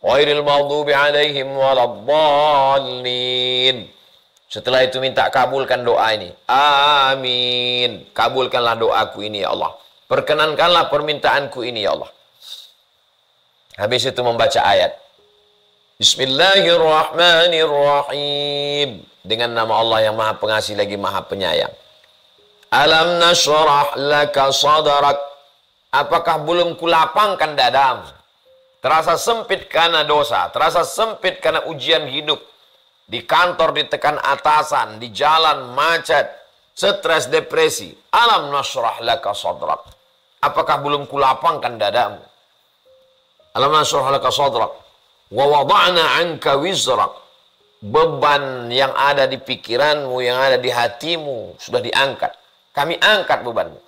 ghairil maghdubi 'alaihim waladdallin. Setelah itu minta kabulkan doa ini. Amin. Kabulkanlah doaku ini ya Allah. Perkenankanlah permintaanku ini ya Allah. Habis itu membaca ayat. Bismillahirrahmanirrahim. Dengan nama Allah yang Maha Pengasih lagi Maha Penyayang. Alam nashrah laka sadrak. Apakah belum kulapangkan dadamu? Terasa sempit karena dosa, terasa sempit karena ujian hidup. Di kantor ditekan atasan, di jalan macet, stres, depresi. Alam nashrah laka sadrak. Apakah belum kulapangkan dadamu? Alam nashrah laka sadrak. Wa wada'na 'anka wizrak. Beban yang ada di pikiranmu, yang ada di hatimu sudah diangkat. Kami angkat bebanmu.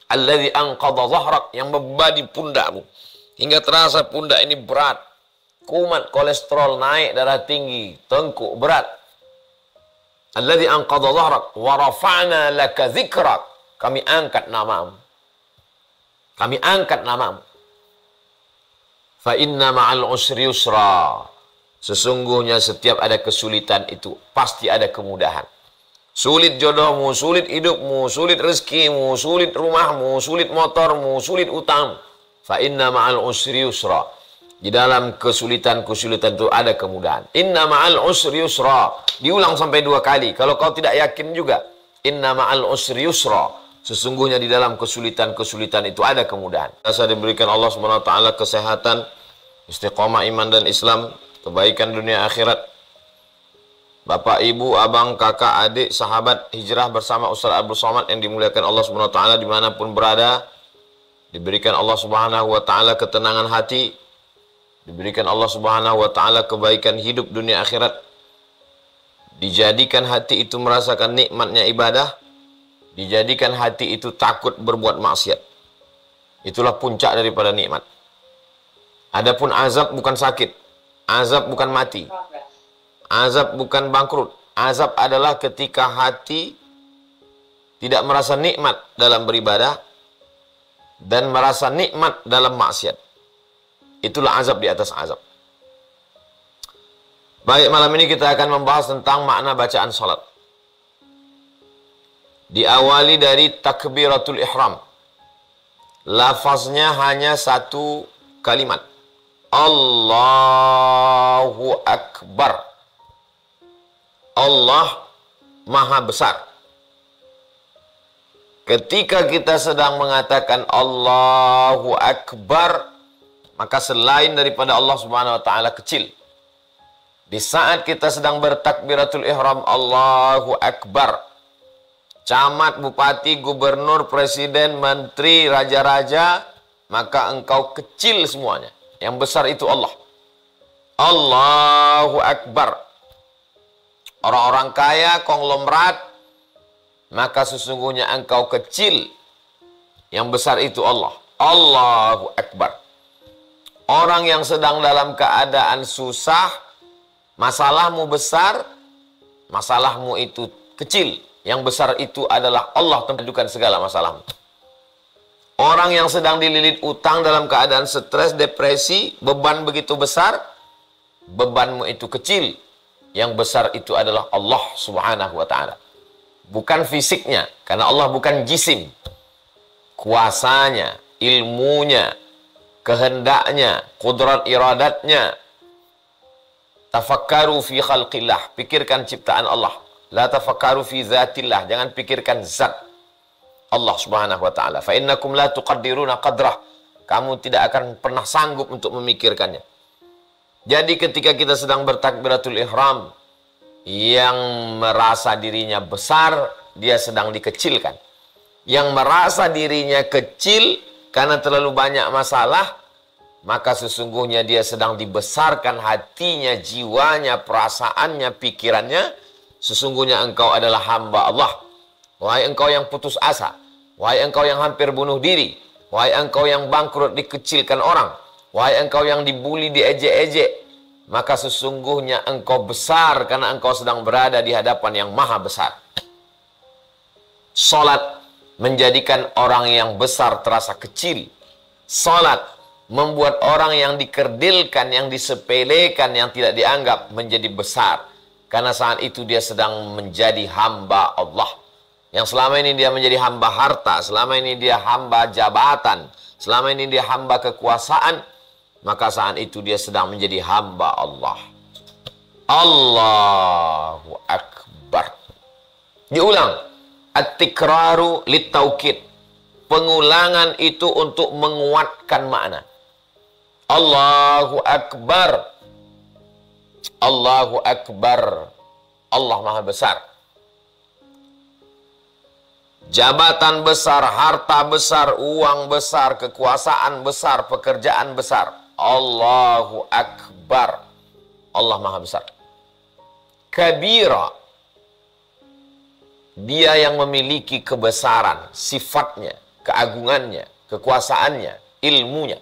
Alladzi anqadha dhahrak, yang membebani pundakmu hingga terasa pundak ini berat. Kumat, kolesterol naik, darah tinggi, tengkuk berat. Alladzi anqadha dhahrak wa rafa'na laka dzikrak. Kami angkat namamu. Kami angkat namamu. Fa inna ma'al usri yusra. Sesungguhnya setiap ada kesulitan itu pasti ada kemudahan. Sulit jodohmu, sulit hidupmu, sulit rezekimu, sulit rumahmu, sulit motormu, sulit utang. Fa inna ma'al usri yusra. Di dalam kesulitan-kesulitan itu ada kemudahan. Inna ma'al usri yusra. Diulang sampai 2 kali. Kalau kau tidak yakin juga. Inna ma'al usri yusra. Sesungguhnya di dalam kesulitan-kesulitan itu ada kemudahan. Saya diberikan Allah SWT kesehatan, istiqomah iman dan Islam, kebaikan dunia akhirat. Bapak, ibu, abang, kakak, adik, sahabat hijrah bersama Ustaz Abdul Somad yang dimuliakan Allah SWT dimanapun berada. Diberikan Allah SWT ketenangan hati. Diberikan Allah Subhanahu wa ta'ala kebaikan hidup dunia akhirat. Dijadikan hati itu merasakan nikmatnya ibadah. Dijadikan hati itu takut berbuat maksiat. Itulah puncak daripada nikmat. Adapun azab bukan sakit. Azab bukan mati. Azab bukan bangkrut. Azab adalah ketika hati tidak merasa nikmat dalam beribadah dan merasa nikmat dalam maksiat. Itulah azab di atas azab. Baik, malam ini kita akan membahas tentang makna bacaan salat. Diawali dari takbiratul ihram. Lafaznya hanya 1 kalimat. Allahu Akbar. Allah Maha Besar. Ketika kita sedang mengatakan Allahu Akbar, maka selain daripada Allah Subhanahu wa ta'ala kecil. Di saat kita sedang bertakbiratul ihram Allahu Akbar, camat, bupati, gubernur, presiden, menteri, raja-raja, maka engkau kecil semuanya. Yang besar itu Allah. Allahu Akbar. Orang-orang kaya, konglomerat, maka sesungguhnya engkau kecil. Yang besar itu Allah. Allahu Akbar. Orang yang sedang dalam keadaan susah, masalahmu besar, masalahmu itu kecil. Yang besar itu adalah Allah tentukan segala masalahmu. Orang yang sedang dililit utang dalam keadaan stres, depresi, beban begitu besar, bebanmu itu kecil. Yang besar itu adalah Allah Subhanahu wa ta'ala. Bukan fisiknya, karena Allah bukan jisim. Kuasanya, ilmunya, kehendaknya, kudrat iradatnya. Tafakkaru fi khalqillah, pikirkan ciptaan Allah. La tafakkaru fi zatillah, jangan pikirkan zat Allah Subhanahu wa ta'ala. Fa innakum la tuqaddiruna qadrah, kamu tidak akan pernah sanggup untuk memikirkannya. Jadi ketika kita sedang bertakbiratul ihram, yang merasa dirinya besar, dia sedang dikecilkan. Yang merasa dirinya kecil karena terlalu banyak masalah, maka sesungguhnya dia sedang dibesarkan hatinya, jiwanya, perasaannya, pikirannya. Sesungguhnya engkau adalah hamba Allah. Wahai engkau yang putus asa, wahai engkau yang hampir bunuh diri, wahai engkau yang bangkrut dikecilkan orang, wahai engkau yang dibuli, diejek-ejek, maka sesungguhnya engkau besar karena engkau sedang berada di hadapan yang maha besar. Salat menjadikan orang yang besar terasa kecil. Salat membuat orang yang dikerdilkan, yang disepelekan, yang tidak dianggap menjadi besar. Karena saat itu dia sedang menjadi hamba Allah. Yang selama ini dia menjadi hamba harta, selama ini dia hamba jabatan, selama ini dia hamba kekuasaan, maka saat itu dia sedang menjadi hamba Allah. Allahu Akbar. Diulang. At-tikraru lit-taukid. Pengulangan itu untuk menguatkan makna. Allahu Akbar. Allahu Akbar. Allah Maha Besar. Jabatan besar, harta besar, uang besar, kekuasaan besar, pekerjaan besar. Allahu Akbar. Allah Maha Besar. Kabira. Dia yang memiliki kebesaran, sifatnya, keagungannya, kekuasaannya, ilmunya.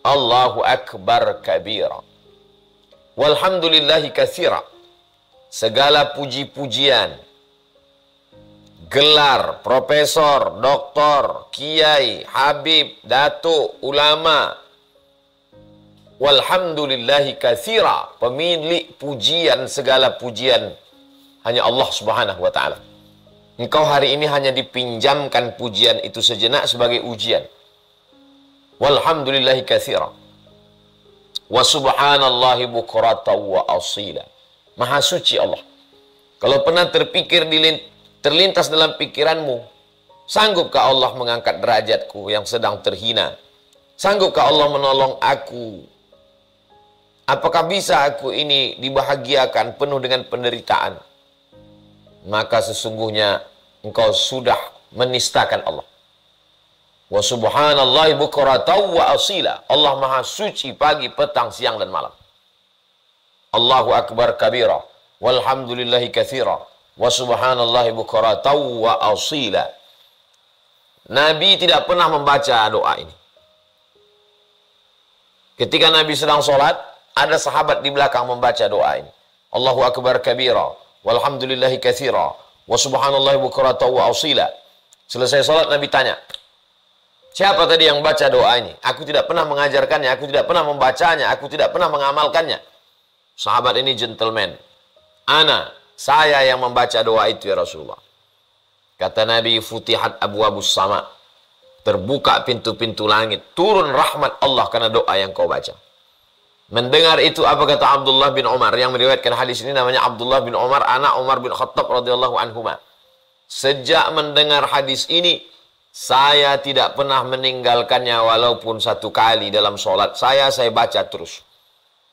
Allahu Akbar kabira. Walhamdulillahi katsira. Segala puji-pujian, gelar, profesor, doktor, kiai, habib, datuk, ulama. Walhamdulillahi katsira. Pemilik pujian, segala pujian hanya Allah Subhanahu wa ta'ala. Engkau hari ini hanya dipinjamkan pujian itu sejenak sebagai ujian. Walhamdulillahi katsira. Wa subhanallahi bukratan wa asila. Maha suci Allah. Kalau pernah terlintas dalam pikiranmu, sanggupkah Allah mengangkat derajatku yang sedang terhina? Sanggupkah Allah menolong aku? Apakah bisa aku ini dibahagiakan penuh dengan penderitaan? Maka sesungguhnya engkau sudah menistakan Allah. Wa subhanallahi bukratan wa asila. Allah Maha suci pagi, petang, siang dan malam. Allahu Akbar kabira. Walhamdulillahi katsira. Wa subhanallahi bukratan wa asila. Nabi tidak pernah membaca doa ini. Ketika Nabi sedang sholat, ada sahabat di belakang membaca doa ini. Allahu Akbar kabira. Walhamdulillahi katsira. Wa subhanallahi bukratan wa asila. Selesai sholat Nabi tanya, siapa tadi yang baca doa ini? Aku tidak pernah mengajarkannya, aku tidak pernah membacanya, aku tidak pernah mengamalkannya. Sahabat ini gentleman. Ana, saya yang membaca doa itu ya Rasulullah. Kata Nabi, futihat abwabus sama. Terbuka pintu-pintu langit. Turun rahmat Allah karena doa yang kau baca. Mendengar itu apa kata Abdullah bin Umar yang meriwayatkan hadis ini, namanya Abdullah bin Umar, anak Umar bin Khattab radhiyallahu anhuma. Sejak mendengar hadis ini, saya tidak pernah meninggalkannya walaupun satu kali dalam sholat saya baca terus.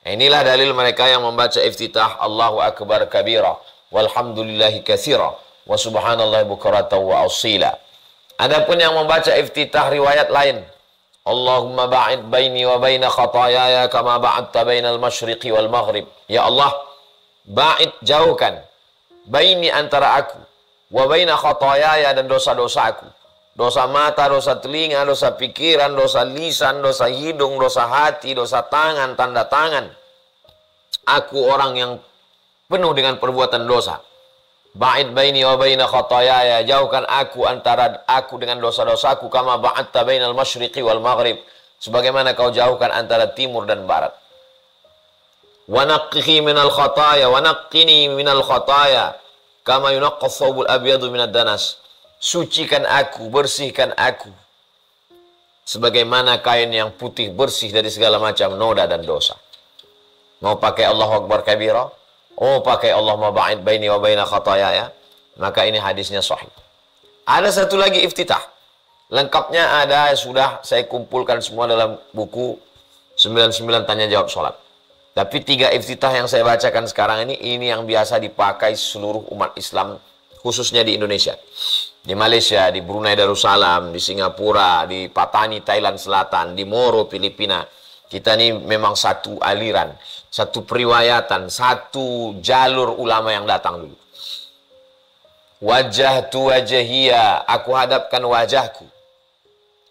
Inilah dalil mereka yang membaca iftitah Allahu Akbar kabira, walhamdulillahi katsira, wa subhanallahi bukratan wa asila. Adapun yang membaca iftitah riwayat lain, Allahumma ba'id baini wa baina khatayaya kama ba'adta bainal masyriqi wal maghrib. Ya Allah, ba'id, jauhkan, baini antara aku, wa baina khatayaya dan dosa-dosaku. Dosa mata, dosa telinga, dosa pikiran, dosa lisan, dosa hidung, dosa hati, dosa tangan, tanda tangan. Aku orang yang penuh dengan perbuatan dosa. Ba'id baini wa baina khatayaya, jauhkan aku antara aku dengan dosa-dosaku, kama ba'adta bainal masyriqi wal maghrib, sebagaimana kau jauhkan antara timur dan barat. Wa naqqihi minal khataya, wa naqqini minal khataya, kama yunaqqa thawbul abyadu minad danas. Sucikan aku, bersihkan aku, sebagaimana kain yang putih bersih dari segala macam noda dan dosa. Mau pakai Allahu Akbar kabira, oh pakai Allahumma ba'id baini wa baina khatayaya, maka ini hadisnya sahih. Ada satu lagi iftitah. Lengkapnya ada, sudah saya kumpulkan semua dalam buku 99 tanya jawab sholat. Tapi 3 iftitah yang saya bacakan sekarang ini yang biasa dipakai seluruh umat Islam, khususnya di Indonesia. Di Malaysia, di Brunei Darussalam, di Singapura, di Patani Thailand Selatan, di Moro Filipina. Kita ini memang satu aliran, satu periwayatan, satu jalur ulama yang datang dulu. Wajjahtu wajhiya, aku hadapkan wajahku.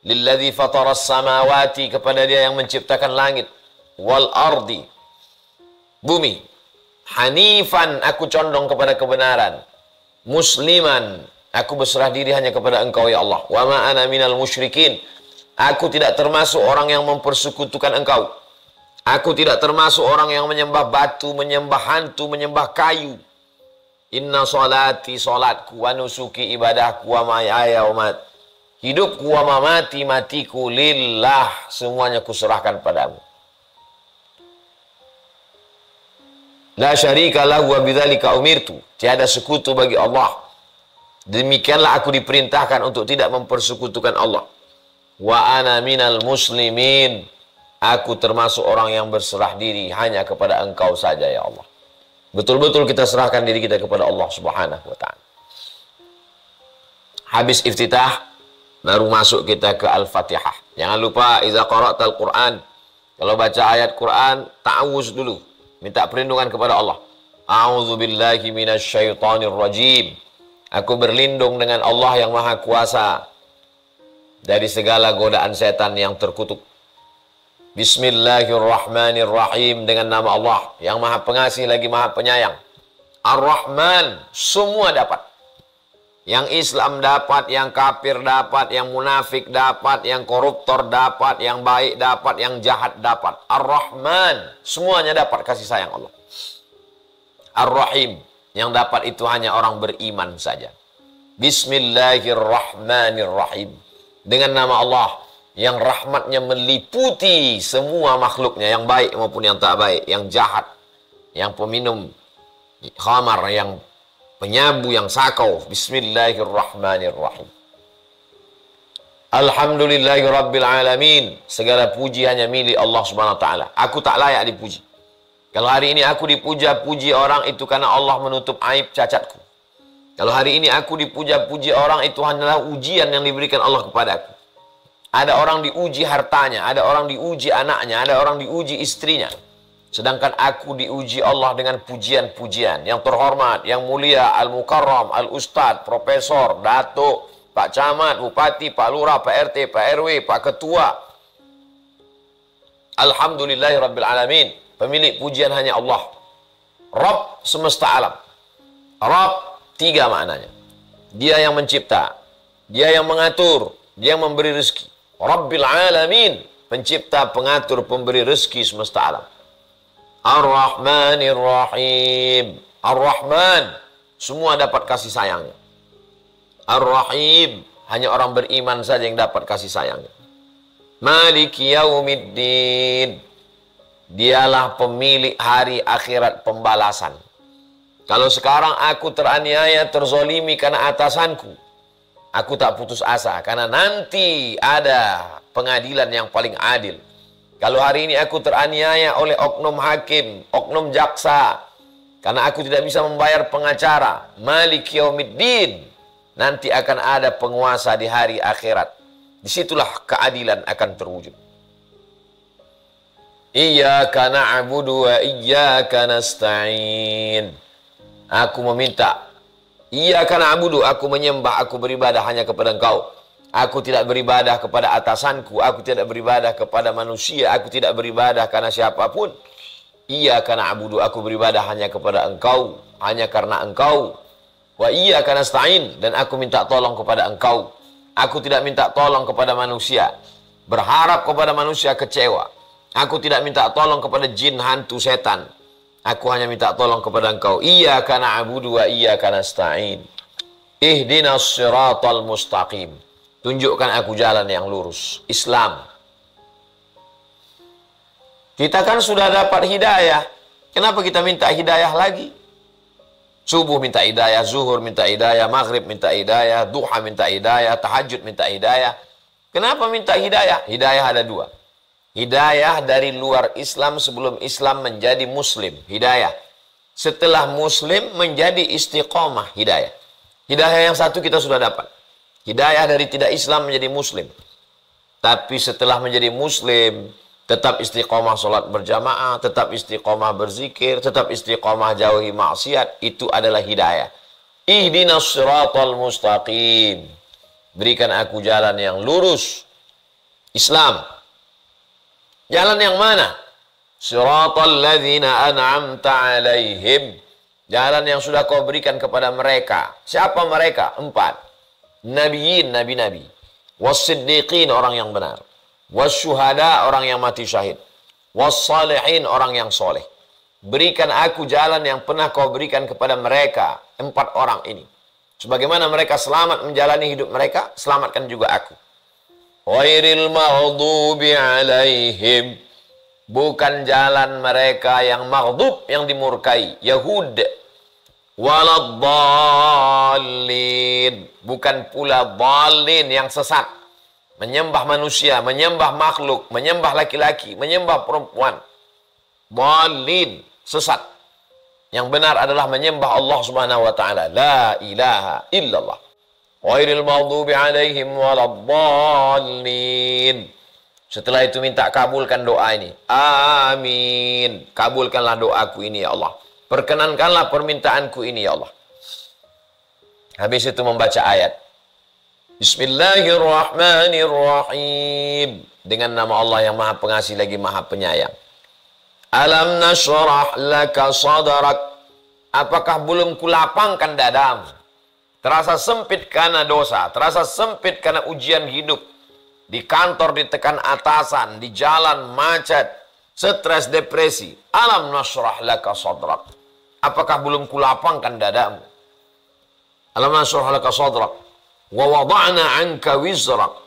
Lilladzi fataras samawati, kepada Dia yang menciptakan langit, wal ardi, bumi. Hanifan, aku condong kepada kebenaran. Musliman, aku berserah diri hanya kepada Engkau ya Allah. Wa ma ana minal musyrikin, Aku tidak termasuk orang yang mempersekutukan engkau. Aku tidak termasuk orang yang menyembah batu, menyembah hantu, menyembah kayu. Inna salati, salatku, wa nusuki, ibadahku, wa mahayaya, wa mat. Hidupku, wa mamati, matiku, lillah. Semuanya kuserahkan padamu. La syarika lahu wa bidzalika umirtu. Tiada sekutu bagi Allah. Demikianlah aku diperintahkan untuk tidak mempersekutukan Allah. Wa ana minal muslimin. Aku termasuk orang yang berserah diri hanya kepada engkau saja ya Allah. Betul-betul kita serahkan diri kita kepada Allah Subhanahu wa ta'ala. Habis iftitah, baru masuk kita ke Al-Fatihah. Jangan lupa, iza qara'tal Qur'an, kalau baca ayat Quran, ta'awuz dulu. Minta perlindungan kepada Allah. A'udzu billahi minasyaitonir rajim. Aku berlindung dengan Allah yang Maha Kuasa dari segala godaan setan yang terkutuk. Bismillahirrahmanirrahim, dengan nama Allah yang Maha Pengasih lagi Maha Penyayang. Ar-Rahman, semua dapat. Yang Islam dapat, yang kafir dapat, yang munafik dapat, yang koruptor dapat, yang baik dapat, yang jahat dapat. Ar-Rahman, semuanya dapat kasih sayang Allah. Ar-Rahim, yang dapat itu hanya orang beriman saja. Bismillahirrahmanirrahim, dengan nama Allah yang rahmatnya meliputi semua makhluknya, yang baik maupun yang tak baik, yang jahat, yang peminum khamar, yang penyabu, yang sakau. Bismillahirrahmanirrahim. Alhamdulillahi rabbil alamin. Segala puji hanya milik Allah Subhanahu wa ta'ala. Aku tak layak dipuji. Kalau hari ini aku dipuja-puji orang, itu karena Allah menutup aib cacatku. Kalau hari ini aku dipuja-puji orang, itu hanyalah ujian yang diberikan Allah kepadaku. Ada orang diuji hartanya, ada orang diuji anaknya, ada orang diuji istrinya. Sedangkan aku diuji Allah dengan pujian-pujian yang terhormat, yang mulia, al-mukarram, al-ustad, profesor, datuk, Pak Camat, Bupati, Pak Lurah, Pak RT, Pak RW, Pak Ketua. Alhamdulillahi rabbil alamin. Pemilik pujian hanya Allah. Rabb semesta alam. Rabb, tiga maknanya. Dia yang mencipta, dia yang mengatur, dia yang memberi rezeki. Rabbil alamin, pencipta, pengatur, pemberi rezeki semesta alam. Ar-Rahmanir Rahim. Ar-Rahman, semua dapat kasih sayangnya. Ar-Rahim, hanya orang beriman saja yang dapat kasih sayangnya. Maliki Yaumiddin, dialah pemilik hari akhirat pembalasan. Kalau sekarang aku teraniaya, terzolimi karena atasanku, aku tak putus asa, karena nanti ada pengadilan yang paling adil. Kalau hari ini aku teraniaya oleh oknum hakim, oknum jaksa, karena aku tidak bisa membayar pengacara, Maliki Yaumiddin, nanti akan ada penguasa di hari akhirat. Disitulah keadilan akan terwujud. Iyyaka na'budu wa iyyaka nasta'in. Aku meminta, iyyaka na'budu, aku menyembah, aku beribadah hanya kepada Engkau. Aku tidak beribadah kepada atasanku, aku tidak beribadah kepada manusia, aku tidak beribadah karena siapapun. Iyyaka na'budu, aku beribadah hanya kepada Engkau, hanya karena Engkau. Wa iyyaka nasta'in, dan aku minta tolong kepada Engkau. Aku tidak minta tolong kepada manusia, berharap kepada manusia kecewa. Aku tidak minta tolong kepada jin, hantu, setan. Aku hanya minta tolong kepada Engkau. Iyyaka na'budu wa iyyaka nasta'in. Ihdinas siratal mustaqim. Tunjukkan aku jalan yang lurus. Islam. Kita kan sudah dapat hidayah. Kenapa kita minta hidayah lagi? Subuh minta hidayah, zuhur minta hidayah, maghrib minta hidayah, duha minta hidayah, tahajud minta hidayah. Kenapa minta hidayah? Hidayah ada dua. Hidayah dari luar Islam sebelum Islam menjadi Muslim. Hidayah. Setelah Muslim menjadi istiqomah. Hidayah. Hidayah yang satu kita sudah dapat. Hidayah dari tidak Islam menjadi Muslim. Tapi setelah menjadi Muslim, tetap istiqomah sholat berjamaah, tetap istiqomah berzikir, tetap istiqomah jauhi maksiat. Itu adalah hidayah. Ihdinas siratal mustaqim. Berikan aku jalan yang lurus. Islam. Jalan yang mana? Siratal ladzina an'amta alaihim. Jalan yang sudah kau berikan kepada mereka. Siapa mereka? 4. Nabiyin, nabi-nabi. was-siddiqin, orang yang benar, was-syuhada, orang yang mati syahid, was-salihin, orang yang soleh. Berikan aku jalan yang pernah kau berikan kepada mereka, 4 orang ini. Sebagaimana mereka selamat menjalani hidup mereka, selamatkan juga aku. Ghairil maghdubi alaihim, bukan jalan mereka yang maghdub, yang dimurkai, Yahud. Waladdallin, bukan pula dhalin, yang sesat. Menyembah manusia, menyembah makhluk, menyembah laki-laki, menyembah perempuan. Dhalin, sesat. Yang benar adalah menyembah Allah Subhanahu wa taala. La ilaha illallah. Ghairil maghdubi alaihim waladdallin. Setelah itu minta kabulkan doa ini. Amin. Kabulkanlah doaku ini ya Allah. Perkenankanlah permintaanku ini ya Allah. Habis itu membaca ayat. Bismillahirrahmanirrahim. Dengan nama Allah yang Maha Pengasih lagi Maha Penyayang. Alam nashrah laka sadrak. Apakah belum kulapangkan dadamu? Terasa sempit karena dosa, terasa sempit karena ujian hidup. Di kantor ditekan atasan, di jalan macet, stres, depresi. Alam nashrah laka sadrak. Apakah belum kulapangkan dadamu? Alam nashrah laka sadrak. Wa wada'na anka wizrak.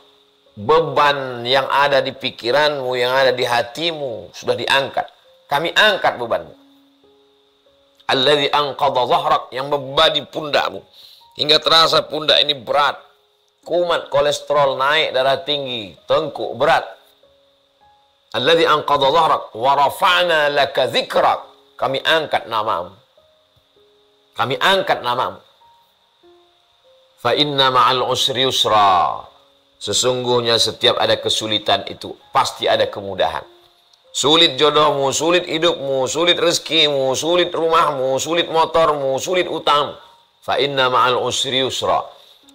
Beban yang ada di pikiranmu, yang ada di hatimu sudah diangkat. Kami angkat bebanmu. Alladzi anqadha dhahrak, yang membebani pundakmu hingga terasa pundak ini berat, kumat, kolesterol naik, darah tinggi, tengkuk berat. Alladzi anqadha dhahrak wa rafa'na laka dzikrak, kami angkat namamu. Kami angkat namamu. Fa inna ma'al usri yusra, sesungguhnya setiap ada kesulitan itu pasti ada kemudahan. Sulit jodohmu, sulit hidupmu, sulit rezekimu, sulit rumahmu, sulit motormu, sulit utang. Fa inna ma'al usri yusra.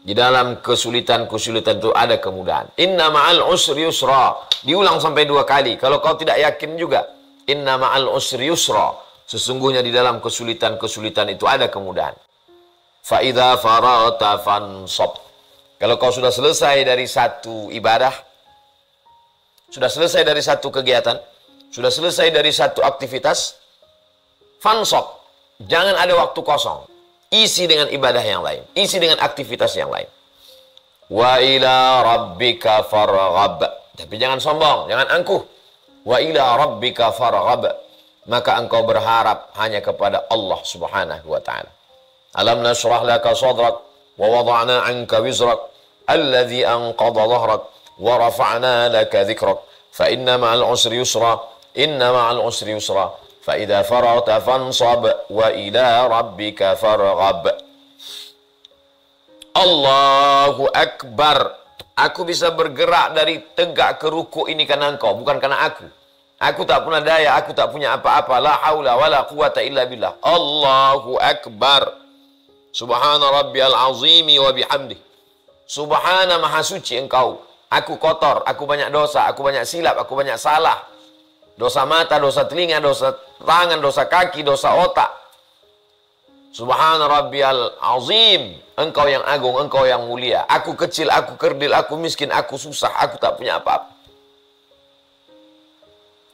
Di dalam kesulitan-kesulitan itu ada kemudahan. Inna ma'al usri yusra. Diulang sampai 2 kali. Kalau kau tidak yakin juga. Inna ma'al usri yusra. Sesungguhnya di dalam kesulitan-kesulitan itu ada kemudahan. Fa idza farata fansab. Kalau kau sudah selesai dari satu ibadah, sudah selesai dari satu kegiatan, sudah selesai dari satu aktivitas, fansab, jangan ada waktu kosong. Isi dengan ibadah yang lain, isi dengan aktivitas yang lain. Wa ila rabbika farghab. Tapi jangan sombong, jangan angkuh. Wa ila rabbika farghab. Maka engkau berharap hanya kepada Allah Subhanahu wa taala. Alam nashrah laka sadrak wa wada'na 'anka wizrak alladzi anqadha dhahrak wa rafa'na laka dzikrak fa inna ma'al usri yusra. Inna ma'al usri yusra. Fa idza faragta fansab wa ila rabbika farghab. Allahu akbar. Aku bisa bergerak dari tegak ke ruku ini karena engkau, bukan karena aku. Aku tak punya daya, aku tak punya apa-apa. La haula wala quwata illa billah. Allahu akbar. Subhana rabbiyal azimi wa bihamdih. Subhana, maha suci engkau. Aku kotor, aku banyak dosa, aku banyak silap, aku banyak salah. Dosa mata, dosa telinga, dosa tangan, dosa kaki, dosa otak. Subhana rabbiyal azim. Engkau yang agung, engkau yang mulia. Aku kecil, aku kerdil, aku miskin, aku susah, aku tak punya apa-apa.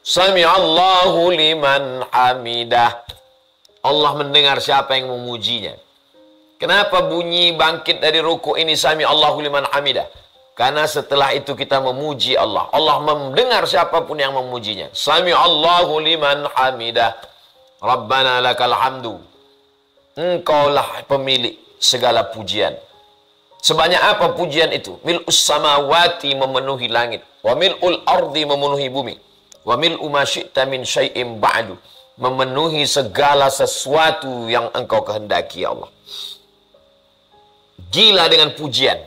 Sami'allahu liman hamidah. Allah mendengar siapa yang memujinya. Kenapa bunyi bangkit dari ruku ini Sami'allahu liman hamidah? Karena setelah itu kita memuji Allah. Allah mendengar siapapun yang memujinya. Sami'allahu liman hamidah. Rabbana lakal hamdu. Engkaulah pemilik segala pujian. Sebanyak apa pujian itu? Mil'us samawati, memenuhi langit. Wa mil'ul ardi, memenuhi bumi. Wa mil'u ma syi'ta min syai'im ba'du, memenuhi segala sesuatu yang engkau kehendaki ya Allah. Gila dengan pujian.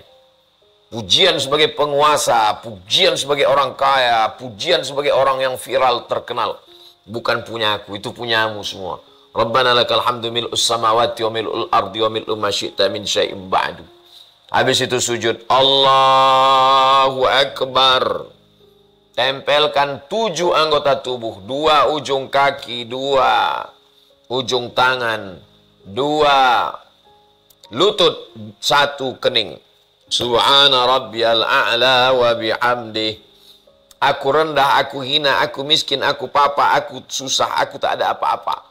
Pujian sebagai penguasa, pujian sebagai orang kaya, pujian sebagai orang yang viral, terkenal. Bukan punya aku, itu punyamu semua. Rabbana lakal hamdu mil'us samawati wa mil'ul ardi wa mil'u ma syi'ta min syai'im ba'du. Habis itu sujud. Allahu Akbar. Tempelkan 7 anggota tubuh. 2 ujung kaki, 2 ujung tangan, 2 lutut, 1 kening. Subhana rabbiyal a'la wa bihamdih. Aku rendah, aku hina, aku miskin, aku papa, aku susah, aku tak ada apa-apa.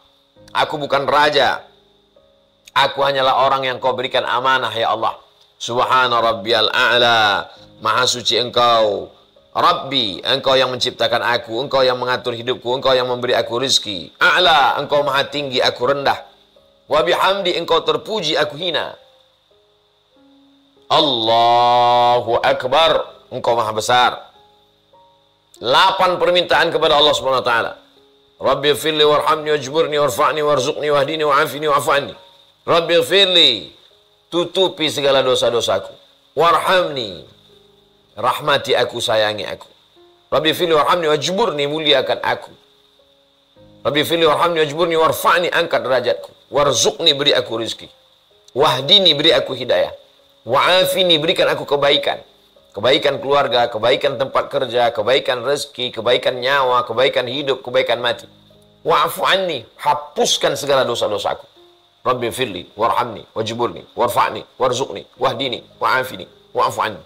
Aku bukan raja. Aku hanyalah orang yang kau berikan amanah, ya Allah. Subhana rabbiyal a'la. Maha suci engkau. Rabbi, engkau yang menciptakan aku, engkau yang mengatur hidupku, engkau yang memberi aku rezeki. A'la, engkau maha tinggi, aku rendah. Wa bihamdi, engkau terpuji, aku hina. Allahu Akbar, engkau maha besar. 8 permintaan kepada Allah Subhanahu wa taala. Rabbi ighfirli warhamni wajburni warfa'ni warzuqni wahdini wa'afini wa'fu anni. Rabbi ighfirli, tutupi segala dosa-dosaku. Warhamni, rahmati aku, sayangi aku. Rabbi ighfirli warhamni wajburni, muliakan aku. Rabbi ighfirli warhamni wajburni warfa'ni, angkat derajatku. Warzuqni, beri aku rezeki. Wahdini, beri aku hidayah. Wa'afini, berikan aku kebaikan. Kebaikan keluarga, kebaikan tempat kerja, kebaikan rezeki, kebaikan nyawa, kebaikan hidup, kebaikan mati. Wa'fu anni, hapuskan segala dosa-dosaku. Rabbi firli, warhamni, wajburni, warfa'ni, warzuqni, wahdini, wa'afini, wa'fu anni.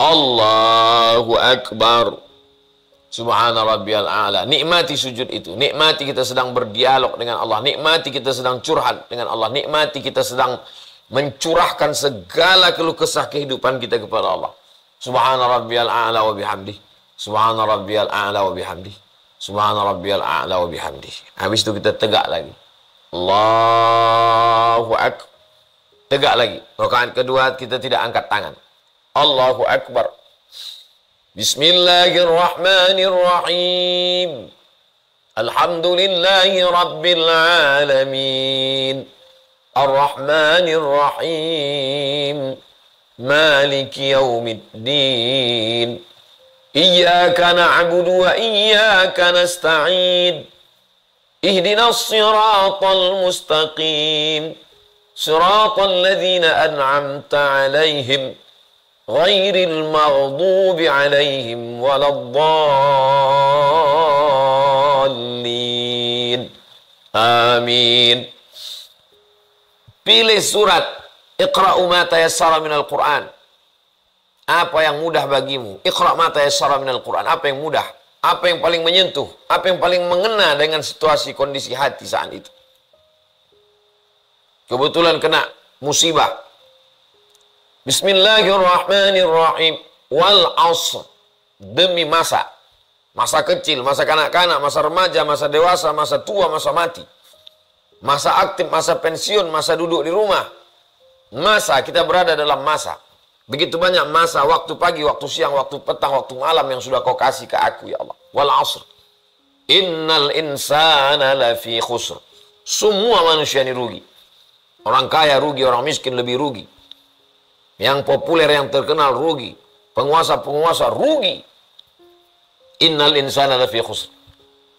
Allahu Akbar. Subhana rabbiyal a'la. Nikmati sujud itu. Nikmati kita sedang berdialog dengan Allah. Nikmati kita sedang curhat dengan Allah. Nikmati kita sedang mencurahkan segala keluh kesah kehidupan kita kepada Allah. Subhana rabbiyal a'la wa bihamdih. Subhana rabbiyal a'la wa bihamdih. Subhana rabbiyal a'la wa bihamdih. Habis itu kita tegak lagi. Allahu Akbar. Tegak lagi. Rakaat kedua kita tidak angkat tangan. Allahu Akbar. Bismillahirrahmanirrahim. Alhamdulillahi rabbil alamin. الرحمن الرحيم مالك يوم الدين إياك نعبد وإياك نستعين اهدنا الصراط المستقيم صراط الذين أنعمت عليهم غير المغضوب عليهم ولا الضالين آمين. Pilih surat Iqra'u ma tayassara minal Qur'an. Apa yang mudah bagimu? Iqra' ma tayassara minal Qur'an. Apa yang mudah? Apa yang paling menyentuh? Apa yang paling mengena dengan situasi kondisi hati saat itu? Kebetulan kena musibah. Bismillahirrahmanirrahim. Wal 'ashr. Demi masa. Masa kecil, masa kanak-kanak, masa remaja, masa dewasa, masa tua, masa mati. Masa aktif, masa pensiun, masa duduk di rumah. Masa, kita berada dalam masa. Begitu banyak masa, waktu pagi, waktu siang, waktu petang, waktu malam yang sudah kau kasih ke aku, ya Allah. Wal 'ashr. Innal insana lafi khusr. Semua manusia ini rugi. Orang kaya rugi, orang miskin lebih rugi. Yang populer, yang terkenal rugi. Penguasa-penguasa rugi. Innal insana lafi khusr.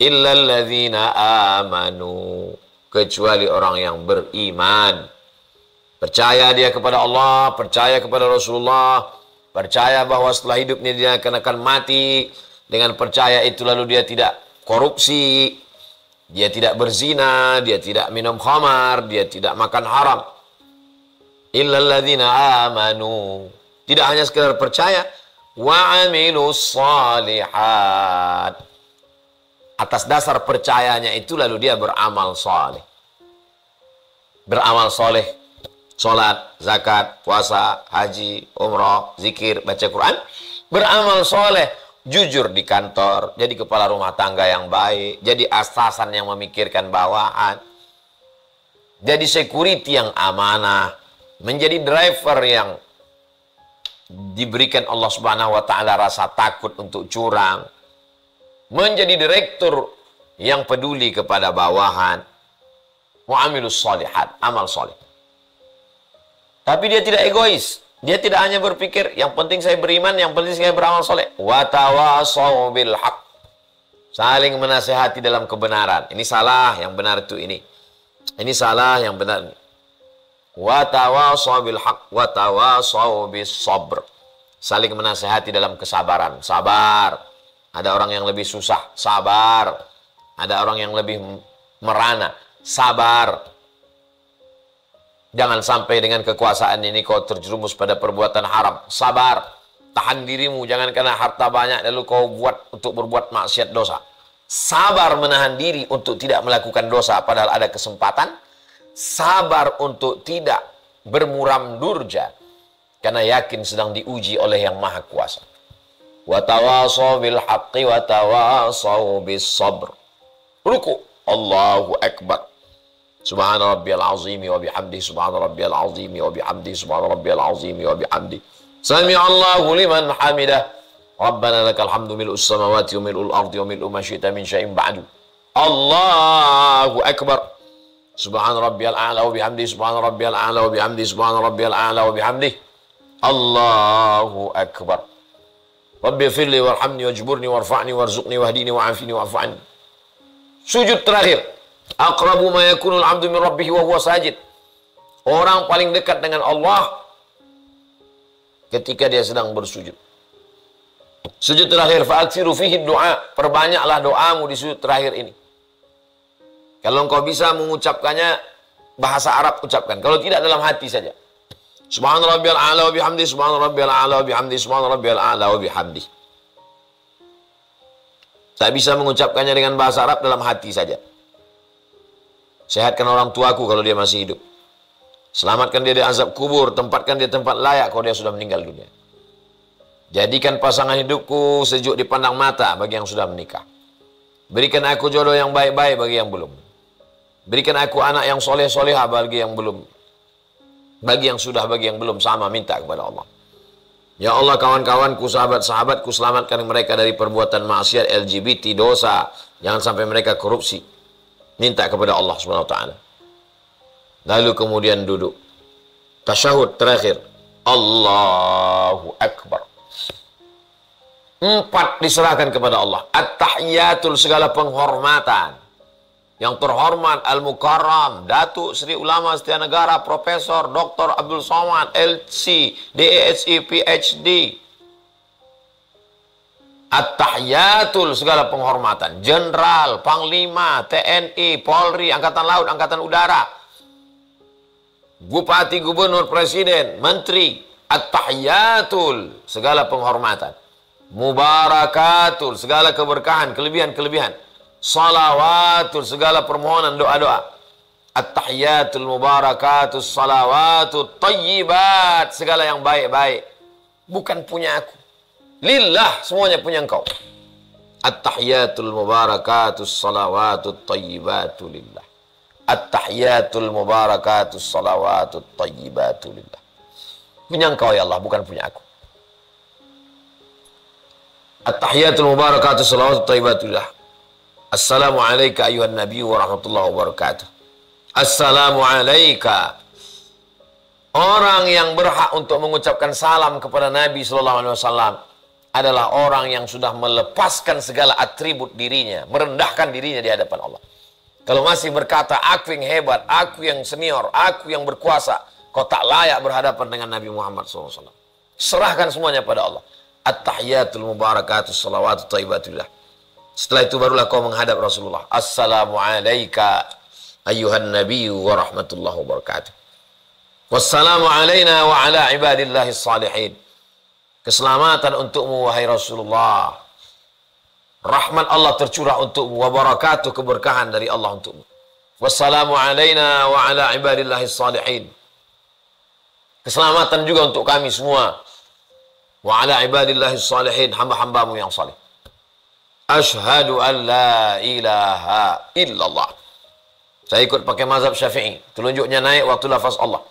Illal ladzina amanu. Kecuali orang yang beriman. Percaya dia kepada Allah, percaya kepada Rasulullah, percaya bahwa setelah hidupnya dia akan mati. Dengan percaya itu lalu dia tidak korupsi, dia tidak berzina, dia tidak minum khamar, dia tidak makan haram. Illal ladzina amanu. Tidak hanya sekedar percaya, wa amilus shalihat. Atas dasar percayanya itu lalu dia beramal soleh. Beramal soleh. Sholat, zakat, puasa, haji, umrah, zikir, baca Quran. Beramal soleh. Jujur di kantor. Jadi kepala rumah tangga yang baik. Jadi atasan yang memikirkan bawahan. Jadi security yang amanah. Menjadi driver yang diberikan Allah Subhanahu wa taala rasa takut untuk curang. Menjadi direktur yang peduli kepada bawahan. Mu'amilus shalihat, amal soleh. Tapi dia tidak egois. Dia tidak hanya berpikir, yang penting saya beriman, yang penting saya beramal soleh. Wa tawasaw bil haq. Saling menasihati dalam kebenaran. Ini salah, yang benar itu ini. Ini salah, yang benar ini. Wa tawasaw bil haq, wa tawasaw bis sabr. Saling menasihati dalam kesabaran. Sabar. Ada orang yang lebih susah, sabar. Ada orang yang lebih merana, sabar. Jangan sampai dengan kekuasaan ini kau terjerumus pada perbuatan haram. Sabar, tahan dirimu, jangan karena harta banyak lalu kau buat untuk berbuat maksiat dosa. Sabar menahan diri untuk tidak melakukan dosa padahal ada kesempatan. Sabar untuk tidak bermuram durja karena yakin sedang diuji oleh yang maha kuasa. Wa tawasaw bil haqqi wa tawasaw bis sabr. Ruku, Allahu akbar. Subhana rabbiyal azimi wa bihamdi, subhana rabbiyal azimi wa bihamdi, subhana rabbiyal azimi wa bihamdi. Sami Allahu liman hamidah. Rabbana lakal hamdu mil'us samawati wa mil'ul ardi wa mil'u ma syi'ta min syai'in ba'du. Allahu akbar. Subhana rabbiyal a'la wa bihamdi, subhana rabbiyal a'la wa bihamdi, subhana rabbiyal a'la wa bihamdi. Allahu akbar. Rabbi firli warhamni wajburni warfa'ni warzuqni wahdini wa'afini wa'afa'ni. Sujud terakhir. Aqrabu ma yakunul 'abdu min rabbih wa huwa sajid. Orang paling dekat dengan Allah ketika dia sedang bersujud. Sujud terakhir, fa'aksiru fihi doa. Perbanyaklah doamu di sujud terakhir ini. Kalau engkau bisa mengucapkannya bahasa Arab, ucapkan. Kalau tidak, dalam hati saja. Subhana rabbiyal a'la wa bihamdi, subhana rabbiyal a'la wa bihamdi, subhana rabbiyal a'la wa bihamdi. Tak bisa mengucapkannya dengan bahasa Arab, dalam hati saja. Sehatkan orang tuaku kalau dia masih hidup. Selamatkan dia dari azab kubur. Tempatkan dia tempat layak kalau dia sudah meninggal dunia. Jadikan pasangan hidupku sejuk dipandang mata bagi yang sudah menikah. Berikan aku jodoh yang baik-baik bagi yang belum. Berikan aku anak yang soleh-solehah bagi yang belum. Bagi yang sudah, bagi yang belum, sama minta kepada Allah. Ya Allah, kawan-kawanku, sahabat-sahabatku, selamatkan mereka dari perbuatan maksiat, LGBT, dosa. Jangan sampai mereka korupsi. Minta kepada Allah Subhanahu wa taala. Lalu kemudian duduk. Tasyahud terakhir. Allahu akbar. 4 diserahkan kepada Allah. At-tahiyatul, segala penghormatan. Yang terhormat Al-Mukarram, Datuk Seri Ulama Setia Negara, Profesor Dr. Abdul Somad, LC, DASI, PhD. At-tahiyatul, segala penghormatan. Jenderal, Panglima, TNI, Polri, Angkatan Laut, Angkatan Udara. Bupati, Gubernur, Presiden, Menteri. At-tahiyatul, segala penghormatan. Mubarakatul, segala keberkahan, kelebihan-kelebihan. Salawatul, segala permohonan, doa-doa. At-tahiyatul mubarakatul salawatul tayyibat, segala yang baik-baik. Bukan punya aku. Lillah, semuanya punya engkau. At-tahiyatul mubarakatus salawatut tayyibatu lillah. At-tahiyatul mubarakatus salawatut tayyibatu lillah. Punya engkau ya Allah, bukan punya aku. At-tahiyatul mubarakatus salawatut tayyibatu lillah. Assalamu alayka ayuhan nabiy wa rahmatullahi wa barakatuh. Assalamu alayka. Orang yang berhak untuk mengucapkan salam kepada Nabi sallallahu alaihi wasallam adalah orang yang sudah melepaskan segala atribut dirinya, merendahkan dirinya di hadapan Allah. Kalau masih berkata, aku yang hebat, aku yang senior, aku yang berkuasa, kau tak layak berhadapan dengan Nabi Muhammad SAW. Serahkan semuanya pada Allah. At-tahiyatul mubarakatus salawatut tayyibatullah. Setelah itu barulah kau menghadap Rasulullah. Assalamu alayka ayuhan nabiyyu wa rahmatullahi wa barakatuh. Wassalamu alayna wa ala ibadillahis salihin. Keselamatan untukmu wahai Rasulullah. Rahmat Allah tercurah untukmu, wa barakatuh, keberkahan dari Allah untukmu. Wassalamu alayna wa ala ibadillahis salihin. Keselamatan juga untuk kami semua. Wa ala ibadillahis salihin, hamba-hambamu yang salih. Ashhadu an la ilaha illallah. Saya ikut pakai mazhab Syafi'i. Telunjuknya naik waktu lafaz Allah.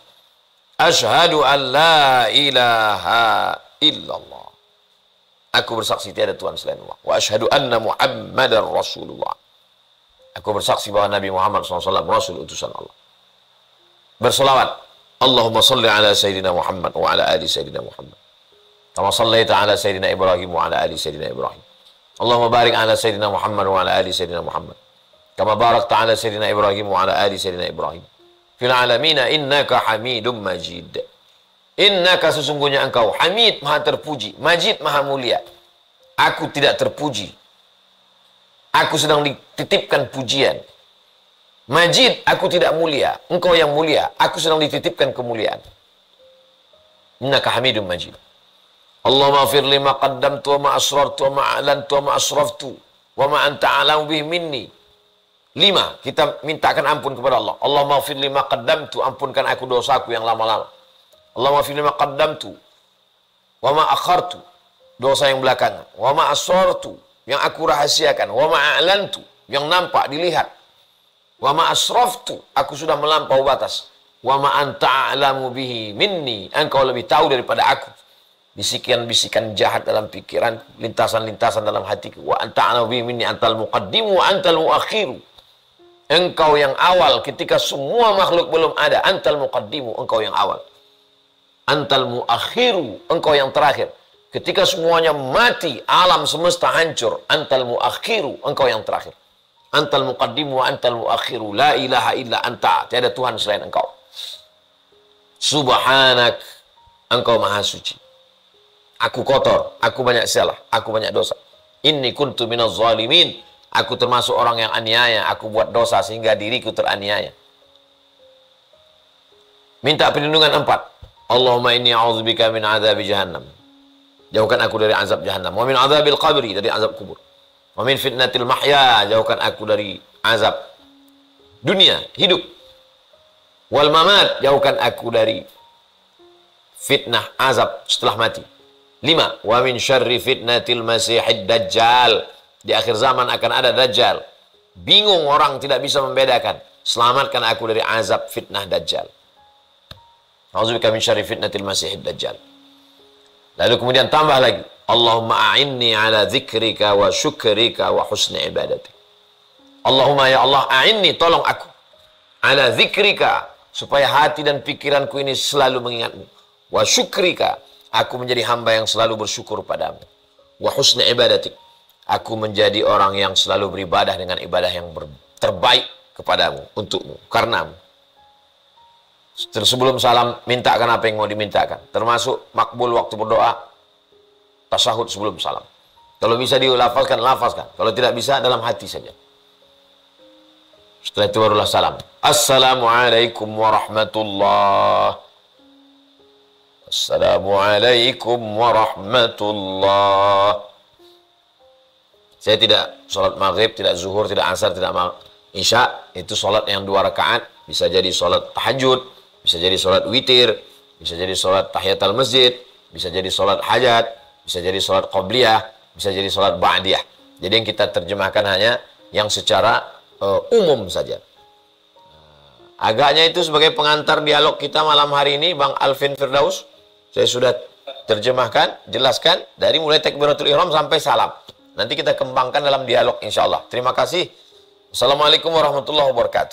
Ashhadu an la ilaha illallah. Aku bersaksi tiada Tuhan selain Allah. Wa ashhadu anna Muhammadar Rasulullah. Aku bersaksi bahwa Nabi Muhammad SAW Rasul utusan Allah. Bersolawat. Allahumma salli ala Sayyidina Muhammad wa ala ali Sayyidina Muhammad. Kama sallaita ala Sayyidina Ibrahim wa ala ali Sayyidina Ibrahim. Allahumma barik ala Sayyidina Muhammad wa ala ali Sayyidina Muhammad. Kama barakta ala Sayyidina Ibrahim wa ala ali Sayyidina Ibrahim. Fil alamina innaka hamidum majid. Innaka, sesungguhnya engkau, hamid, maha terpuji, majid, maha mulia. Aku tidak terpuji. Aku sedang dititipkan pujian. Majid, aku tidak mulia. Engkau yang mulia. Aku sedang dititipkan kemuliaan. Innaka Hamidum Majid. Allahumma fir lima qaddamtu wa ma asrartu wa ma a'lantu wa ma asraftu wa ma anta a'lamu bihi minni. 5. Kita mintakan ampun kepada Allah. Allahumma fir lima qaddamtu, ampunkan aku dosaku yang lama-lama. Allahumma fir lima qaddamtu wa ma akhartu, dosa yang belakangan. Wa ma asrartu, yang aku rahasiakan. Wa ma a'lantu, yang nampak dilihat. Wa ma asraftu, aku sudah melampau batas. Wa ma anta a'lamu bihi minni, engkau lebih tahu daripada aku. Bisikan-bisikan jahat dalam pikiran, lintasan-lintasan dalam hatiku. Wa anta a'lamu bihi minni, antal muqaddimu wa antal muakhiru. Engkau yang awal ketika semua makhluk belum ada. Antal muqaddimu, engkau yang awal. Antal muakhiru, engkau yang terakhir. Ketika semuanya mati, alam semesta hancur. Antal muakhiru, engkau yang terakhir. Antal muqaddimu wa antal muakhiru. La ilaha illa anta, tiada Tuhan selain engkau. Subhanak, engkau maha suci. Aku kotor, aku banyak salah, aku banyak dosa. Inni kuntu minaz zalimin, aku termasuk orang yang aniaya, aku buat dosa sehingga diriku teraniaya. Minta perlindungan 4. Allahumma inni a'udzubika min adzabi jahannam. Jauhkan aku dari azab jahannam. Wa min adzabil qabri, dari azab kubur. Wa min fitnatil mahya, jauhkan aku dari azab dunia, hidup. Wal mamat, jauhkan aku dari fitnah azab setelah mati. 5. Wa min syarri fitnatil masihid dajjal. Di akhir zaman akan ada dajjal. Bingung orang tidak bisa membedakan. Selamatkan aku dari azab fitnah dajjal. A'udzubika min syarri fitnatil masihid dajjal. Lalu kemudian tambah lagi. Allahumma a'inni ala dzikrika wa syukrika wa husni ibadatik. Allahumma ya Allah, a'inni, tolong aku. Ala dzikrika, supaya hati dan pikiranku ini selalu mengingatmu. Wa syukrika, aku menjadi hamba yang selalu bersyukur padamu. Wa husni ibadatik, aku menjadi orang yang selalu beribadah dengan ibadah yang terbaik kepadamu, untukmu, karenamu. Sebelum salam, mintakan apa yang mau dimintakan. Termasuk makbul waktu berdoa, tasyahud sebelum salam. Kalau bisa dilafazkan, lafazkan. Kalau tidak bisa, dalam hati saja. Setelah itu barulah salam. Assalamualaikum warahmatullahi. Assalamualaikum warahmatullahi. Saya tidak sholat maghrib, tidak zuhur, tidak asar, tidak isya. Itu sholat yang 2 rakaat. Bisa jadi sholat tahajud, bisa jadi sholat witir, bisa jadi sholat tahiyatul masjid, bisa jadi sholat hajat, bisa jadi sholat qobliyah, bisa jadi sholat ba'diyah. Jadi yang kita terjemahkan hanya yang secara umum saja. Agaknya itu sebagai pengantar dialog kita malam hari ini, Bang Alvin Firdaus. Saya sudah terjemahkan, jelaskan dari mulai takbiratul ihram sampai salam. Nanti kita kembangkan dalam dialog insya Allah. Terima kasih. Assalamualaikum warahmatullahi wabarakatuh.